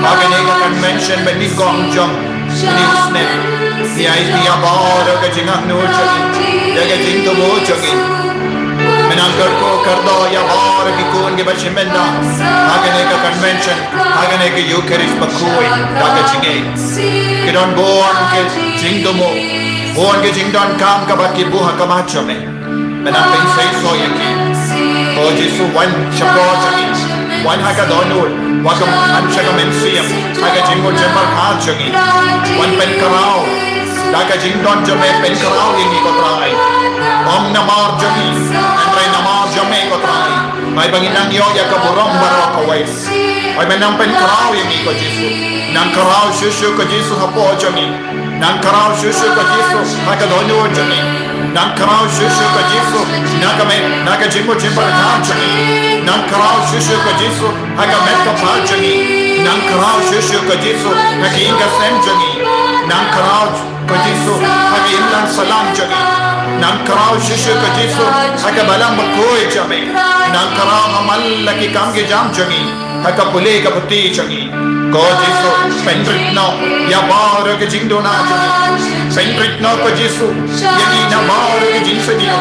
[SPEAKER 2] Haganega convention ben ni gong jong ni usne ni ai ti abar ka jingak no chagi ya ga jing to mo chagi menang ko kardo ya bar ki kon ge bashimenda haganega convention haganega eucharist Bakhuid da ka jingei kidon bon ke jing to mo bon ke jing don kam ka ba ki buha ka ma chome menang pen sei so yaki ko jisu wan chapro chagi wan haga donul wakam anchaka MYNSIEM haga jingo jembar kha chagi wan pen karao da ka jing don jome pen karao ni ko trai om namar jami andrai namar jame ko trai ai banginang yo ya ka borong baro ko wais ai menang pen karao ni ko jisu nang karao shushu ko jisu hapo jami nang karao shushu ko jisu haga donul jami nang karao shushu ko jisu naga jingo jembar kha chagi nang karao shushu ko jisu haga mekka pha chagi nang karao shushu ko jisu Ka Iing Ka Sem chagi nang karao ko jisu haga imlan salam chagi nang karao shushu ko jisu haga Balang Bakhuid chagi nang karao hamal ki kam ge jam chagi haga pule ka puti chagi ko jisu pendrit no ya bar ke jingdo na chagi pendrit no ko jisu yani na bar ke jing se dio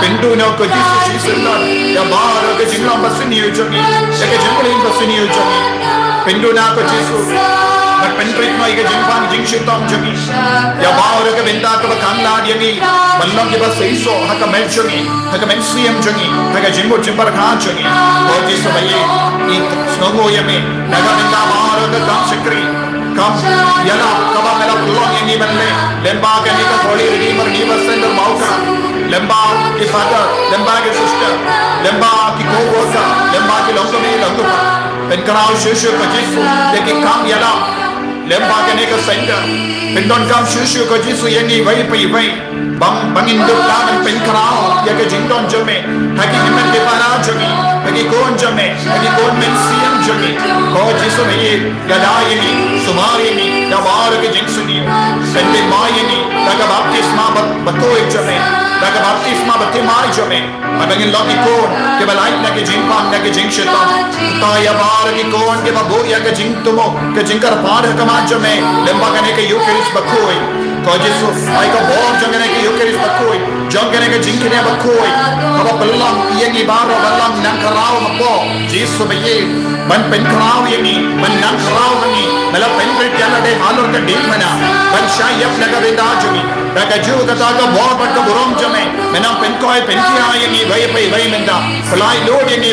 [SPEAKER 2] pendu no ko jisu shisna ya bar ke jingla basni chagi ke jingpynim basni chagi pendu na ko jisu but pendrit no ke jingpan jingshitam chagi ya bar ke benda ko kanla diami Balang ke bas seiso haka mel chagi haka MYNSIEM chagi haka jingo jimbar kha chagi ko jisu baye ni snogo yame naga benda bar ke kam sikri kam yala kaba mela kulong yani balle lemba ke ni ka thodi redeemer ni basender Mawkhlam lemba ki father lemba ki sister lemba ki co-worker lemba ki longpa pen karao shushu ko jisu de ki kam yala lemba ke ni ka sender pen don kam shushu ko jisu yani vai bangin duk laman pen karao ya ke jingdon jome haki himen ke para jogi haki kon jome haki kon MYNSIEM jogi ko jisu me gadayini sumariyini ya war ke jingsuni pende mayini daga baptisma Bakhuid jome daga baptisma batimai jome abangin loki kon ke balai na ke jingpan na ke jingshitam ta ya war ke kon ke babu ya ke jingtumo ke jingkar par kama jome lemba kane ke eucharist Bakhuid ko jisu ai ka bor jangane ke eucharist Bakhuid jangane ke Jingkren Bakhuid kaba Balang yengi baro Balang nang karao hapo jisu baye ban pen karao yengi ban nang karao hani mala pen pen yana de halor ka dil mana ban shayap naga benda jumi daga ju kata ka bor bat ka burom jame menang pynkoit pen kia yengi vai menda fly load yengi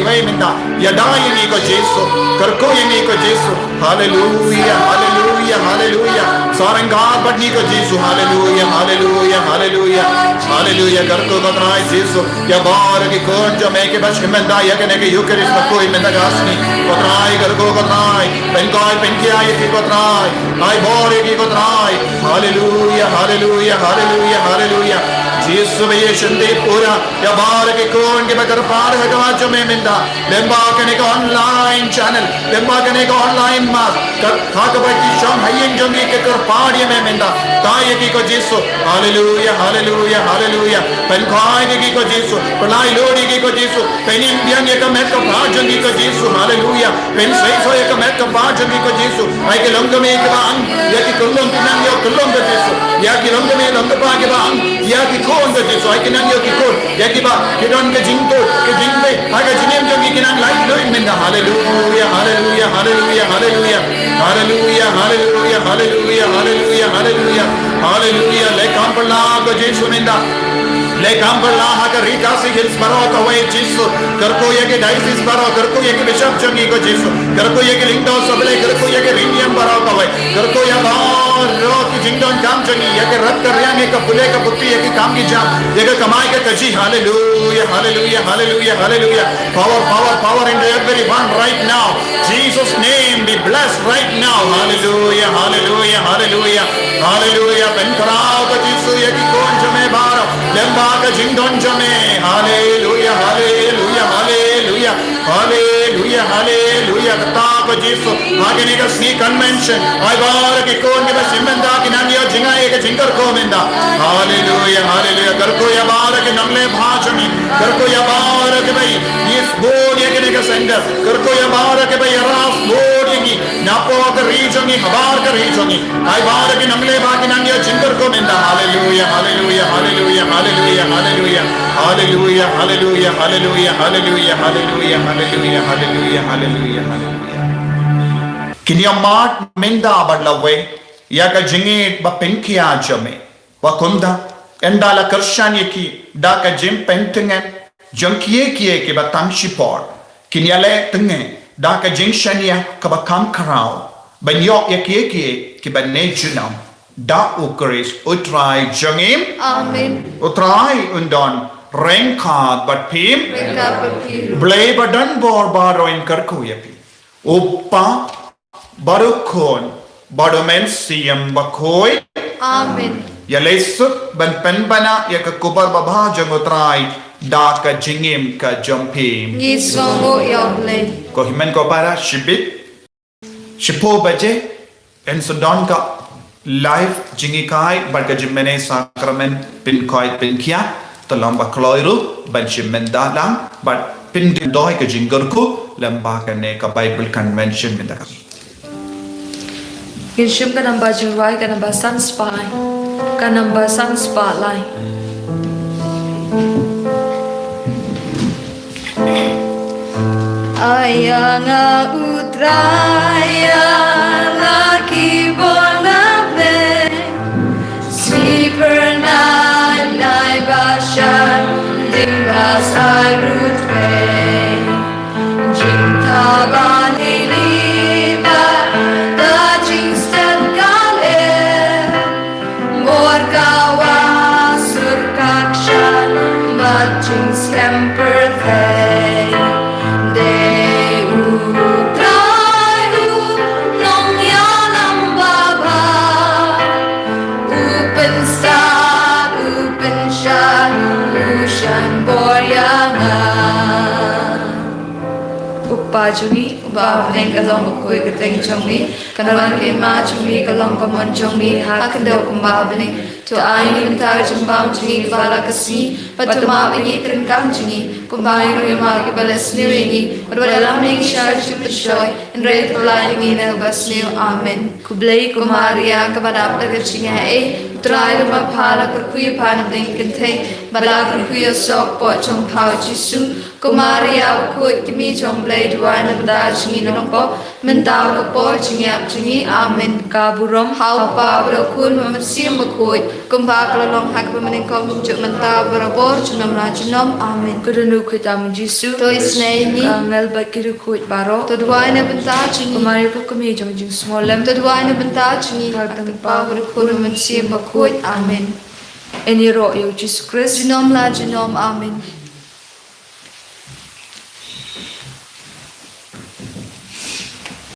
[SPEAKER 2] vai menda yada yengi ko jisu karko yengi ko jisu hallelujah hallelujah hallelujah saranga badni ko jisu hallelujah hallelujah hallelujah hallelujah karko ko trai jisu ya bar ki kon jo me ke bash menda ya ke ne ke eucharist Bakhuid menda gasni ko trai karko ko trai pynkoit pen kia ye ko trai ai bor ye ko trai hallelujah hallelujah hallelujah hallelujah jisu be shande pura ya bar ki kon ke bakar par hagwa jo me menda lemba ke ne ko online channel lemba ke ne ko online mas kha ka ba ki sham hayen jo me ke kar par ye me menda ta ye ki ko jisu hallelujah hallelujah hallelujah pynkoit ki ko jisu palai lodi ki ko jisu pen indian ye ka met ka par jo ki ko jisu hallelujah pen sei so ye ka met ka par jo ki ko jisu ai ke long me ke ba ang ye ki kullong kinang yo kullong ka jisu ya ki long me long pa ke ba ang ya ki kon ka jisu ai kinang yo ki kon ya ki ba ki don ke jingto ke jingme ai ka jinem jo ki kinang lai lo in menda hallelujah hallelujah hallelujah hallelujah hallelujah hallelujah hallelujah hallelujah hallelujah hallelujah le kampala ko jisu menda le kampala ha ka rita si hills baro ka way jisu karko ye ke diocese baro karko ye ke bishop jongi ko jisu karko ye ke lingdo sable karko ye ke Renewal baro ka way karko ya ro ki jingdon jam jongi ye ke rat karyang ka pule ka putti ye ke kam ki jam ye ke kamai ka kaji hallelujah hallelujah hallelujah hallelujah power power power in everyone right now Jesus name be blessed right now hallelujah hallelujah hallelujah hallelujah pen karao ka jisu ye ki kon jame baro lemba ka jingdon jame hallelujah hallelujah hallelujah hallelujah hallelujah kata ko jisu agene ka si convention ai bar ke kon ke simenda ki nang yo jingai ke jingkar ko minda. Hallelujah, hallelujah. Kar ko ya baara ke namle bhajami. Kar ko ya baara ke bhai yes board ye ke sender. Kar ko ya baara ke bhai ras board ye napo ka region ye habar ka region ye. Ai baara ke namle bhagi namya jingkar ko minda. Hallelujah, hallelujah, hallelujah, hallelujah, hallelujah. Hallelujah, hallelujah, hallelujah, hallelujah, hallelujah, hallelujah, hallelujah, hallelujah, hallelujah. Kinyamat minda badlawe ya ka jingngeit ba penkia jame wa kunda endala kershan yeki da ka JINGPYNIM JINGHIKAI ke ba tamshipor kinyale tenge da ka JINGSHISHA ka ba kam karao banyok yeki ke ba nejunam da ukris utrai JINGIM
[SPEAKER 1] Amen.
[SPEAKER 2] utrai undon Rengkat bat pim
[SPEAKER 1] Rengkat bat pim.
[SPEAKER 2] Blay badan bor baro in karku yapi Uppa barukon baro MYNSIEM Bakhuid
[SPEAKER 1] Amen.
[SPEAKER 2] Ya lesut ban penbana ya ke kubar babha jangotrai da ka jingim ka JINGPYNIM
[SPEAKER 1] Ngisongo yoble.
[SPEAKER 2] Ko himen ko para shibit shipo baje en sudon ka live JINGHIKAI barka jimmene sacrament pynkoit pynkia Talam bakloiru banshim mendalam but pindin doi ka jinggerku lembaga ne ka Bible convention minda
[SPEAKER 1] Ginshim ka namba jurai ka namba sunspai ka namba sunspotlight. Ayanga utraya laki bonabe Sleeper night night bashan Dingas I root way Jing tabani liba Da jingstan kale Morgawa surkakshan But jings kemper thay Pajumi, Babang Kalong Bakhuid Kateng Chongmi, Kanalan Kema Chumi Kalong Kamon Chongmi, Hakandel Kumbabani, to Aini Tajambam Chumi, Bala Khasi, but to Mabini Trinkam Chumi, Kumbai Remarkable Sneering, but what allowing Shah to the show, and Ray Lighting in Elbasnil, Amen. Kublai Kumaria, Kabadapta Jinghikai, Try the Mapala Kurkuya Pan of Linkante, Balang Kuya Sok Pot Chong Pao JISU, Kumaria Bakhuid Kimi Chong Blade Wine of the Jinginoko, Mendao Kapo Jingyap Jingi, Amen. Kaburom, How Pablo Kun, MYNSIEM Bakhuid, Kumbakla Long Hakman Kom Jumanta Barabor, Junam Rajanum, Amen. Kudanu Kutam JISU, to his name, Nel Bakirukuit Baro, to the wine of Bantaching, Kumaria Kumi Jong Smallem, to the wine of Bantaching, Hartan Power Kun, MYNSIEM Bakhuid, Amen. En je roep, Jesus Christus, Genom la Genom, Amen.